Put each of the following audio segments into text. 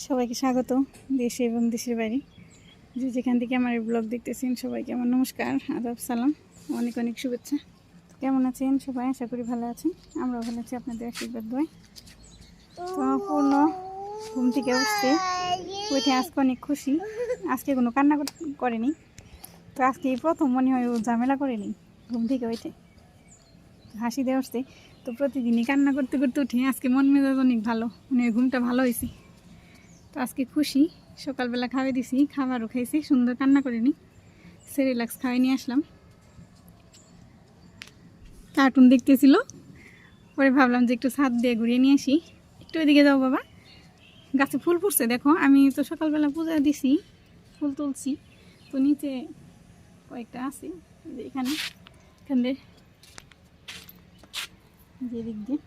সবাইকে স্বাগত দেশে এবং দেশের বাইরে যে যেখান থেকে আমার এই ব্লগ দেখতেছেন সবাইকে আমার নমস্কার, আদাব, সালাম, অনেক অনেক শুভেচ্ছা। কেমন আছেন সবাই? আশা করি ভালো আছেন। আমরাও ভালো আছি আপনাদের আশীর্বাদ দোয়ায়। তো পূর্ণ ঘুম থেকে উঠে আজকে অনেক খুশি। আজকে কোনো কান্না করেনি, তো আজকে প্রথম মনে হয় ও ঝামেলা করেনি ঘুম থেকে উঠে, হাসি দিয়ে উঠছে। তো প্রতিদিনই কান্না করতে করতে উঠে আজকে মন মেজাজ অনেক ভালো, মানে ঘুমটা ভালো হয়েছে। তো আজকে খুশি। সকালবেলা খাওয়াই দিছি, খাবারও খাইছি, সুন্দর কান্না করিনি। সেরিলাক্স খাওয়াই নিয়ে আসলাম, কার্টুন দেখতেছিল। পরে ভাবলাম যে একটু ছাদ দিয়ে ঘুরিয়ে নিয়ে আসি। একটু ওইদিকে যাও বাবা, গাছে ফুল ফুটছে দেখো। আমি তো সকালবেলা পূজা দিছি, ফুল তুলছি। তো নিচে কয়েকটা আছে এখানে এখানে যে দিক দিয়ে।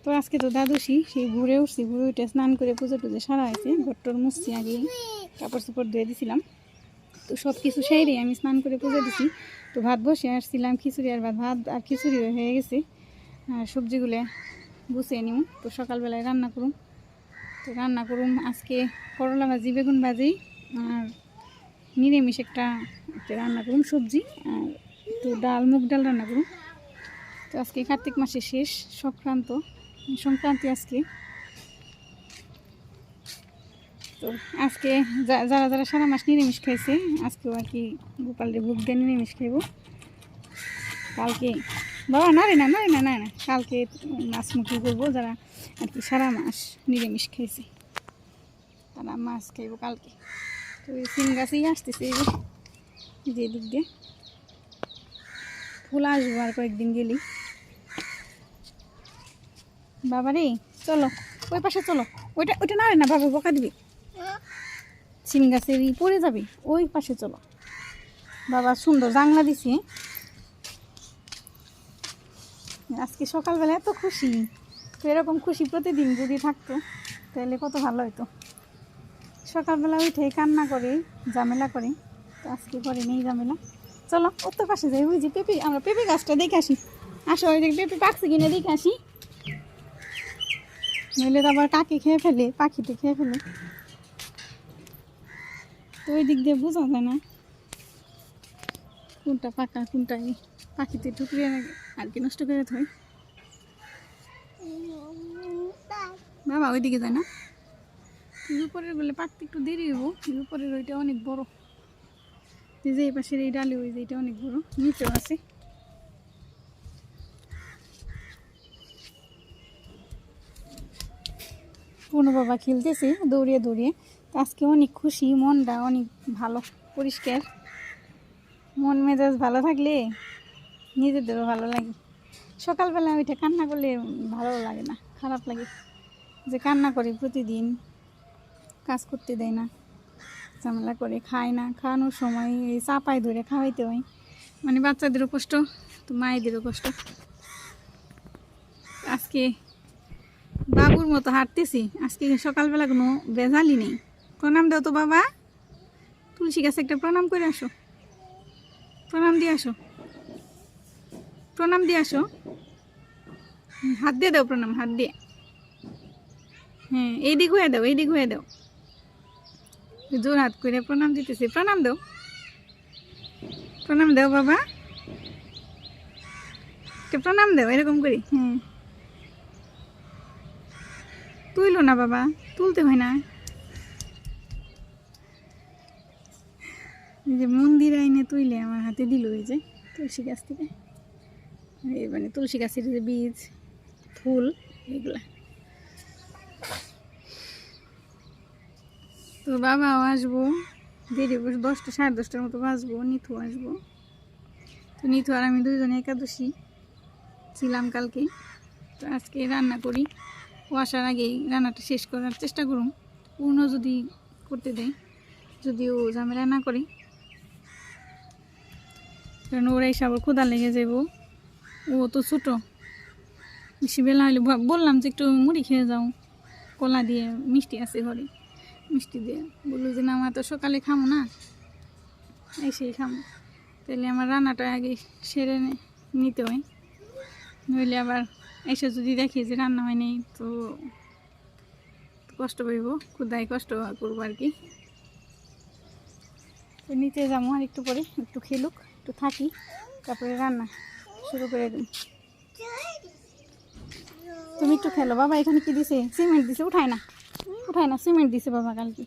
তো আজকে তো দ্বাদশী, সেই ঘুরে উঠছি, ঘুরে উঠে স্নান করে পুজো টুজো সারা হয়েছে। ঘরটর মুছছি, আগে কাপড় চোপড় ধুয়ে দিছিলাম। তো সব কিছু সেরে আমি স্নান করে পুজো দিছি। তো ভাত বসে আসছিলাম, খিচুড়ি আর ভাত আর খিচুড়ি হয়ে গেছে। আর সবজিগুলো গুছিয়ে নিব। তো সকালবেলায় রান্না করুম আজকে করলা ভাজি, বেগুন ভাজি আর নিরামিষ একটা রান্না করুম, সবজি আর একটু ডাল, মুগ ডাল রান্না করুম। তো আজকে কার্তিক মাসের শেষ সংক্রান্তি আজকে। তো আজকে যারা যারা সারা মাস নিরামিষ খাইছে, আজকেও আর কি গোপালের ভোগ দিয়ে নিরামিষ খাইব। কালকে বাবা না কালকে মাছমুখী করবো। যারা আর কি সারা মাস নিরামিষ খাইছে তারা মাছ খাইব কালকে। তো এই সিম গাছেই আসতেছে, যে দিক দিয়ে ফুল আসবো আর কয়েকদিন গেলি। বাবা রে চলো ওই পাশে চলো, ওইটা নাড়ে না বাবা, বকা দিবি। সিম গাছের পড়ে যাবে, ওই পাশে চলো বাবা। সুন্দর জাংলা দিছি আজকে সকালবেলা, এত খুশি। তো এরকম খুশি প্রতিদিন যদি থাকতো তাহলে কত ভালো হতো। সকালবেলা উঠে কান্না করে, ঝামেলা করে। তো আজকে করে নেই ঝামেলা। চলো ওর পাশে যাই, ওই যে পেঁপে, আমরা পেঁপে গাছটা দেখে আসি। আসো ওই যে পেঁপে পাকছে কিনে দেখে আসি, নইলে তো আবার কাকে খেয়ে ফেলে, পাখিতে খেয়ে ফেলে। তো ওই দিক দিয়ে বোঝা যায় না কোনটা পাকা কোনটা পাখিতে ঠুকরিয়ে আর কি নষ্ট করে থয়। বাবা ওইদিকে যায় না, উপরের বলে পাকতে একটু দেরি হবো। উপরের ওইটা অনেক বড়, যে এই পাশের এই ডালে, ওই যে এটা অনেক বড়, নিচেও আছে। কোনো বাবা খেলতেছে দৌড়িয়ে দৌড়িয়ে। তো আজকে অনেক খুশি, মনটা অনেক ভালো, পরিষ্কার। মন মেজাজ ভালো থাকলে নিজেদেরও ভালো লাগে। সকালবেলা ওইটা কান্না করলে ভালো লাগে না, খারাপ লাগে যে কান্না করি প্রতিদিন, কাজ করতে দেয় না, ঝামেলা করে, খায় না। খাওয়ানোর সময় এই চাপায় ধরে খাওয়াইতে হয়, মানে বাচ্চাদেরও কষ্ট, তো মায়েদেরও কষ্ট। আজকে বাবুর মতো হাঁটতেছি, আজকে সকালবেলা কোনো বেজালি নেই। প্রণাম দাও তো বাবা, তুলসী গাছে একটা প্রণাম করে আসো, প্রণাম দিয়ে আসো, প্রণাম দিয়ে আসো, হাত দিয়ে দাও প্রণাম, হাত দিয়ে। হ্যাঁ এইদিক হয়ে দাও, এইদিক হয়ে দাও, জোর হাত করে প্রণাম দিতেছে। প্রণাম দাও, প্রণাম দাও বাবা, প্রণাম দাও এরকম করি। হ্যাঁ তুইলো না বাবা, তুলতে হয় না। এই যে মন্দির আইনে তুইলে আমার হাতে দিল, এই যে তুলসী গাছ থেকে, এই মানে তুলসী গাছের যে বীজ, ফুল, এগুলা। তো বাবাও আসবো, দেরি 10টা 10:30টার মতো বাজবো, নিথু আসবো। তো নিথু আর আমি দুইজনে একাদশী ছিলাম কালকে। তো আজকে রান্না করি, ও আসার আগেই রান্নাটা শেষ করার চেষ্টা করুন, পূর্ণ যদি করতে দেয়, যদি ও ঝামেলা না করে। কারণ ওরা এসে আবার ক্ষুধা লেগে যাব, ও তো ছোটো। বেশি বেলা হলে বললাম যে একটু মুড়ি খেয়ে যাও, কলা দিয়ে, মিষ্টি আছে ঘরে, মিষ্টি দিয়ে। বললো যে না আমার তো সকালে খামো না, এসেই খামো। তাহলে আমার রান্নাটা আগে সেরে নিতে হয়, নইলে আবার এসে যদি দেখি যে রান্না হয়নি তো কষ্ট পাইব, ক্ষুদায় কষ্ট করবো আর কি। তো নিচে যাবো আর একটু পরে, একটু খেলুক, একটু থাকি, তারপরে রান্না শুরু করে দিই। তুমি একটু খেলো। বাবা এখানে কি দিছে? সিমেন্ট দিছে। উঠায় না, উঠায় না, সিমেন্ট দিছে বাবা কালকে।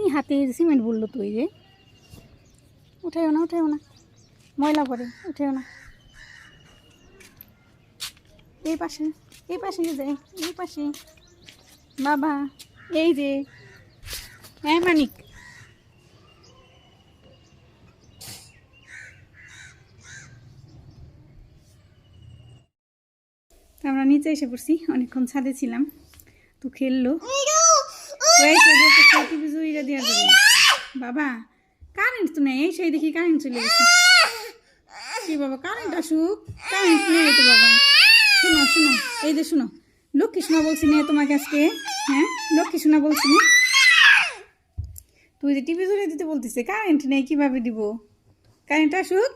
এই হাতে সিমেন্ট বললো তুই যে, উঠাইও না, উঠাইও না, ময়লা পরে, উঠেও না। এই পাশে, এই পাশে যে, এই পাশে বাবা, এই যে, হ্যাঁ মানিক, আমরা নিচে এসে পড়ছি, অনেকক্ষণ ছাদে ছিলাম, তো খেললো টিভি জুইরা দেওয়ার জন্য। বাবা কারেন্ট তো নেই, এই সেই দেখি কারেন্ট চলে গেছে। কি বাবা কারেন্ট আসুক, কারেন্ট নেই তো বাবা। শুনো শুনো, এই যে শুনো, লক্ষ্মী শোনা বলছি না তোমাকে আজকে, হ্যাঁ লক্ষ্মী শোনা বলছি না, তুই যে টিভি জুড়ে দিতে বলতেছে, কারেন্ট নেই কিভাবে দিব? কারেন্ট আসুক,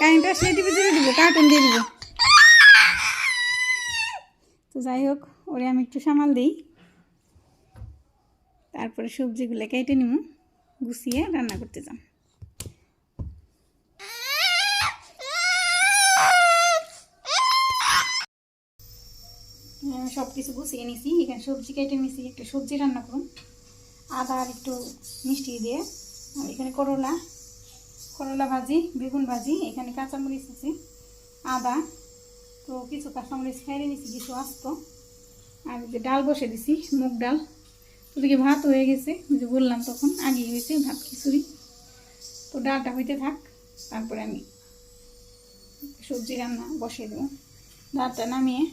কারেন্ট আসলে টিভি জুড়ে দিব, কার্টুন দিয়ে দিব। তো যাই হোক, ওরে আমি একটু সামাল দিই, তারপরে সবজিগুলো কেটে নিব, গুছিয়ে রান্না করতে যাম। আমি সব কিছু গুছিয়ে নিছি, এখানে সবজি কেটে নিছি, একটা সবজি রান্না করুন, আদা আর একটু মিষ্টি দিয়ে। আর এখানে করলা, করলা ভাজি, বেগুন ভাজি, এখানে কাঁচামরিচ আছে, আদা, তো কিছু কাঁচামরিচ খাইয়ে নিছি, কিছু আস্ত। আর যে ডাল বসে দিছি, মুগ ডাল, ওদিকে ভাত হয়ে গেছে, যে বললাম তখন আগেই হয়েছে ভাত খিচুড়ি। তো ডালটা হইতে থাক, তারপরে আমি সবজি রান্না বসিয়ে দেবো। ডালটা নামিয়ে,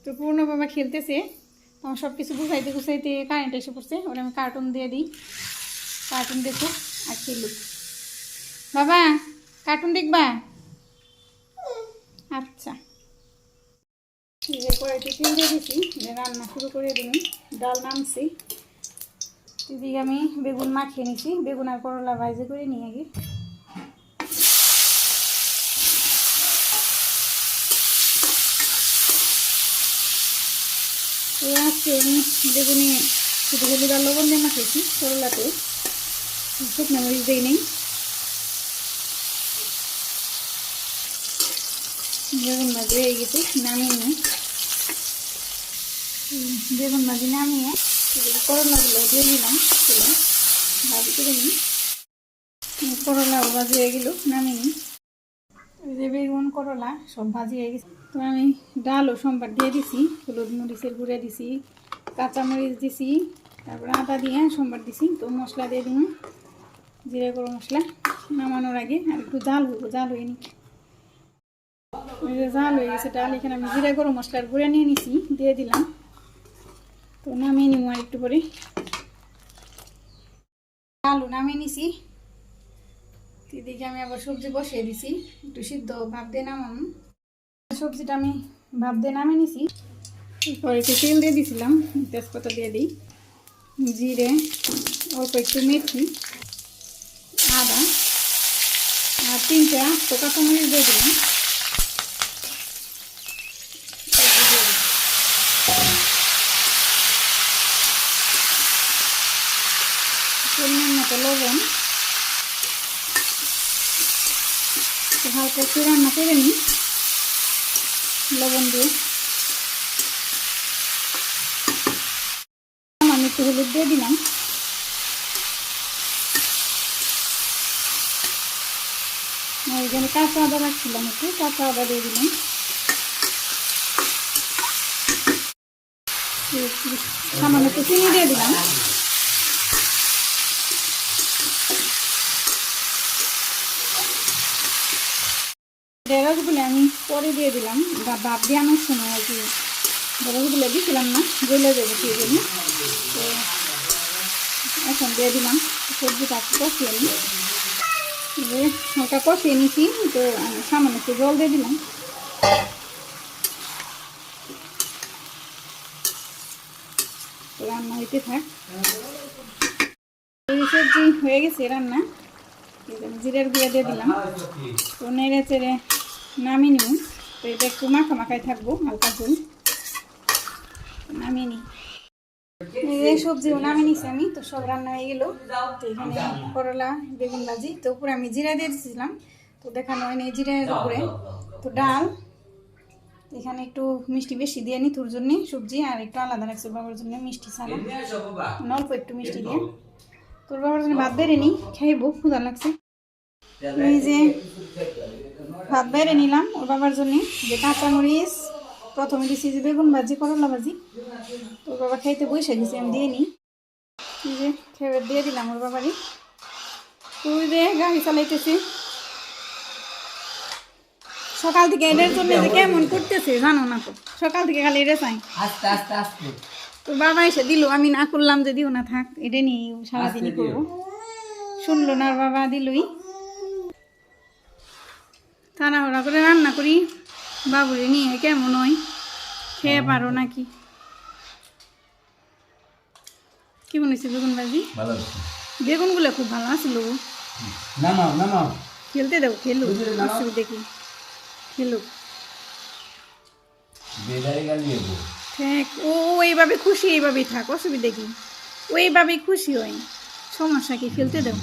তো পূর্ণ বাবা খেলতেছে, আমার সব কিছু গুছাইতে গুছাইতে কারেন্ট এসে পড়ছে, ওরা আমি কার্টুন দিয়ে দিই, কার্টুন দেখো আর খেলুক। বাবা কার্টুন দেখবা? আচ্ছা, কড়াইতে তেল দিয়ে দিচ্ছি, রান্না শুরু করে দিন। ডাল নামছি, এদিকে আমি বেগুন মাখিয়ে নিছি, বেগুন আর করলা ভাজি করে নিয়ে আগে। তো আজকে আমি বেগুনে শুধু হলুদ আর লবণ দিয়ে মাখিয়েছি, করলাতে শুকনো মরিচ দিই নেই। বেগুন ভাজি হয়ে গেছে, নামিয়ে নিই। বেগুন ভাজি নামিয়ে করলাগুলো দিয়ে দিলাম, তেলে ভাজি করে নিই। করলাও ভাজি হয়ে গেল, নামিয়ে নিই। ওই যে বেগুন করলা সব ভাজি হয়ে গেছে, তো আমি ডালও সম্বার দিয়ে দিছি, হলুদ মরিচের গুঁড়া দিছি, কাঁচামরিচ দিছি, তারপরে আদা দিয়ে সম্বার দিছি। তো মশলা দিয়ে দিন, জিরে গরম মশলা, নামানোর আগে আর একটু জাল হইব, জাল হয়ে নি, জাল হয়ে গেছে ডাল। এখানে আমি জিরে গরম মশলার গুঁড়া নিয়ে নিছি, দিয়ে দিলাম। তো নামিয়ে নিব আর একটু পরে, আলু নামিয়ে নিছি। এদিকে আমি আবার সবজি বসিয়ে দিছি, একটু সিদ্ধ ভাপ দিয়ে নামাম। সবজিটা আমি ভাপ দিয়ে নামিয়ে নিছি, এরপর একটু তেল দিয়ে দিছিলাম, তেজপাতা দিয়ে দিই, জিরে, অল্প একটু মেথি, আদা আর 3টা কাঁচামরিচ দিয়ে দিলাম। পরিমাণ মতো লবণ, হালকা একটু রান্না করে নিই লবণ দিয়ে। আমি একটু হলুদ দিয়ে দিলাম। এখানে কাঁচা আদা রাখছিলাম, একটু কাঁচা আদা দিয়ে দিলাম। সামান্য একটু চিনি দিয়ে দিলাম। ঢেঁড়সগুলো আমি পরে দিয়ে দিলাম, ভাপ দিয়ে আনার সময় আর কি ঢেঁড়সগুলো দিয়েছিলাম না, গলে যাবে সেই জন্য। তো এখন দিয়ে দিলাম, সবজিটা কষিয়ে নিই, হালকা কষিয়ে নিচ্ছি। তো আমি সামান্য একটু জল দিয়ে দিলাম। রান্না হইতে থাক, সবজি হয়ে গেছে রান্না, জিরের গুঁড়া দিয়ে দিলাম। তো নেড়ে চেড়ে নামিয়ে নিব। তো এটা একটু মাখামাখাই থাকবো, হালকা ঝোল। নামিয়ে নিই। এই সবজিও নামিয়ে নিছি আমি, তো সব রান্না হয়ে গেল। তো এখানে করলা বেগুন ভাজি, তো উপরে আমি জিরা দিয়ে দিয়েছিলাম, তো দেখানো হয়নি জিরার উপরে। তো ডাল, এখানে একটু মিষ্টি বেশি দিয়ে নি তোর জন্য সবজি, আর একটু আলাদা রাখছি বাবার জন্য মিষ্টি ছাড়া, অল্প একটু মিষ্টি দিয়ে। তোর বাবার জন্য ভাত বেড়ে নি, খাইবো, ক্ষুধা লাগছে। এই যে ভাত বেড়ে নিলাম ওর বাবার জন্য, যে কাঁচামরিচ প্রথমে দিছি, যে বেগুন ভাজি করলা ভাজি। তোর বাবা খাইতে বসে গেছি, আমি দিয়ে নিই। এই যে খেয়ে দিয়ে দিলাম ওর বাবারই। তুই যে গাড়ি চালাইতেছি সকাল থেকে, এটার জন্য যে কেমন করতেছে জানো না, তো সকাল থেকে খালি এটা চাই। আস্তে আস্তে আস্তে তোর বাবা এসে দিল, আমি না করলাম যে দিও না, থাক এটা নিয়ে সারাদিনই করবো। শুনলো না, ওর বাবা দিলই। তাড়াহুড়া করে রান্না করি, বাবুরে নিয়ে কেমন হয়, খেয়ে পারো নাকি। কেমন হয়েছে বেগুন ভাজি? ভালো আছে। বেগুনগুলো খুব ভালো আছিল। নামাও নামাও, খেলতে দাও, খেলুক, অসুবিধা কি, খেলুক। বেদারি গাল নিয়ে গো। ঠিক, ও এইভাবে খুশি, এইভাবেই থাক, অসুবিধা কি, ও এইভাবেই খুশি হয়, সমস্যা কি, খেলতে দাও।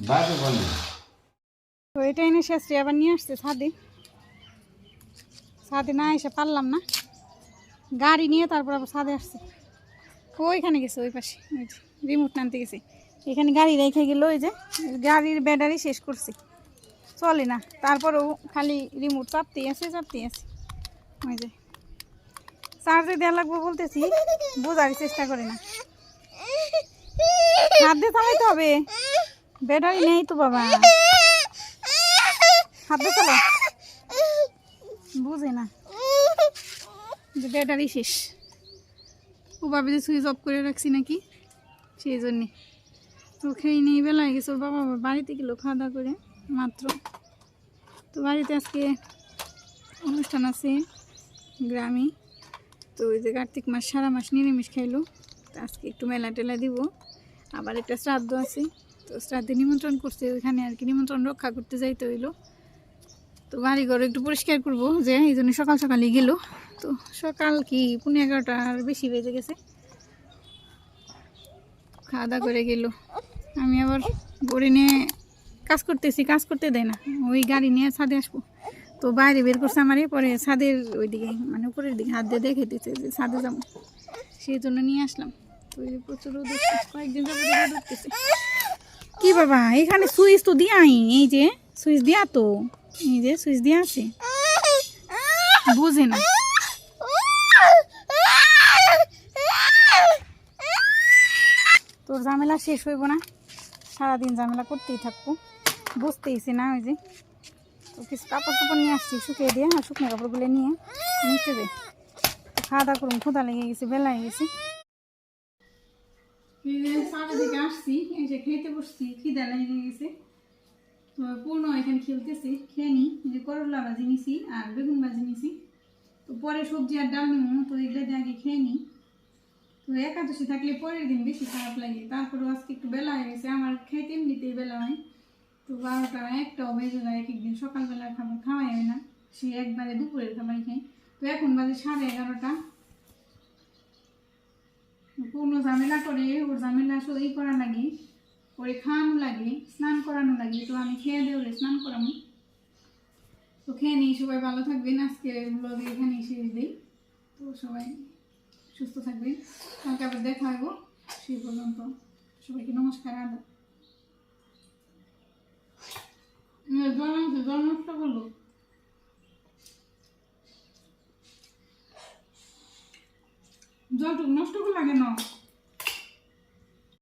বাজে বলে তো এটা এনে শেষে আবার নিয়ে আসছে ছাদে, ছাদে না এসে পারলাম না, গাড়ি নিয়ে তারপর আবার ছাদে আসছে। ওইখানে গেছে, ওই পাশে, ওই যে রিমোট নামতে গেছে। এখানে গাড়ি রেখে গেল, ওই যে গাড়ির ব্যাটারি শেষ করছে, চলে না, তারপরেও খালি রিমোট চাপতেই আছে, চাপতেই আছে। ওই যে চার্জে দেওয়া লাগবে বলতেছি, বোঝার চেষ্টা করে না, হাত দিয়ে চালাইতে হবে, ব্যাটারি নেই তো বাবা, হাত দিয়ে চালা, বুঝে না যে ব্যাটারি শেষ। ও ভাবে যে সুইচ অফ করে রাখছি নাকি, সেই জন্যে। তো খেয়ে নেই, বেলায় গেছে, ওর বাবা বাড়িতে গেলো খাওয়া দাওয়া করে মাত্র। তো বাড়িতে আজকে অনুষ্ঠান আছে গ্রামে, তো ওই যে কার্তিক মাস সারা মাস নিরামিষ খাইলো, তো আজকে একটু মেলা টেলা দিব, আবার একটা শ্রাদ্ধ আছে, তো শ্রাদ্ধে নিমন্ত্রণ করছে, ওইখানে আর কি নিমন্ত্রণ রক্ষা করতে যাইতে হইলো। তো বাড়িঘর একটু পরিষ্কার করবো, যে এই জন্য সকাল সকালই গেল। তো সকাল কি 11:30 বেশি বেজে গেছে, খাওয়া দাওয়া করে গেল। আমি আবার গড়ি নিয়ে কাজ করতেছি, কাজ করতে দেয় না, ওই গাড়ি নিয়ে ছাদে আসবো। তো বাইরে বের করছে আমারে, পরে ছাদের ওইদিকে মানে উপরের দিকে হাত দিয়ে দেখে দিতে যে ছাদে যাবো, সেই জন্য নিয়ে আসলাম। তো এই প্রচুর রোদ উঠছে, কয়েকদিন যাবো রোদ উঠতেছে। কি বাবা, এখানে সুইচ তো দিয়া, এই যে সুইচ দিয়া, তো এই যে সুইচ দিয়া আছে, বুঝে না। তোর ঝামেলা শেষ হইব না, সারাদিন ঝামেলা করতেই থাকবো, বুঝতেইছি না। ওই যে তো কিছু কাপড় চোপড় নিয়ে আসছি শুকিয়ে দিয়ে, আর শুকনো কাপড়গুলো নিয়ে নিচে যাই, খাওয়া দাওয়া করুন, ক্ষুধা লেগে গেছে, বেলা হয়ে গেছে। সামনের দিকে আসছি, এসে খেতে বসছি, খিদা লেগে গেছে। তো পূর্ণ এখানে খেলতেছি, খেয়ে নিই। যে করলা ভাজি নিছি আর বেগুন ভাজি নিছি, তো পরে সবজি আর ডাল নিব, তো এগুলো দিয়ে আগে খেয়ে নিই। তো একাদশী থাকলে পরের দিন বেশি খারাপ লাগে, তারপরেও আজকে একটু বেলা হয়ে গেছে, আমার খেতে এমনিতেই বেলা হয়। তো 12টা 1টাও বেজে যায়, এক একদিন সকালবেলার খাবার খাওয়াই হয় না, সে একবারে দুপুরের খাবার খাই। তো এখন বাজে 11:30। কোনো ঝামেলা করে, ওর ঝামেলা ই করা লাগে, ওরে খাওয়ানো লাগে, স্নান করানো লাগে। তো আমি খেয়ে দিয়ে ওরে স্নান করাবো। তো খেয়ে নিই, সবাই ভালো থাকবেন, আজকে ব্লগে এখানেই শেষ দিই। তো সবাই সুস্থ থাকবেন, কালকে আবার দেখা হইব। সেই পর্যন্ত সবাইকে নমস্কার, আদব। জল নষ্ট করলো, জলটুকু নষ্ট করলো লাগে না।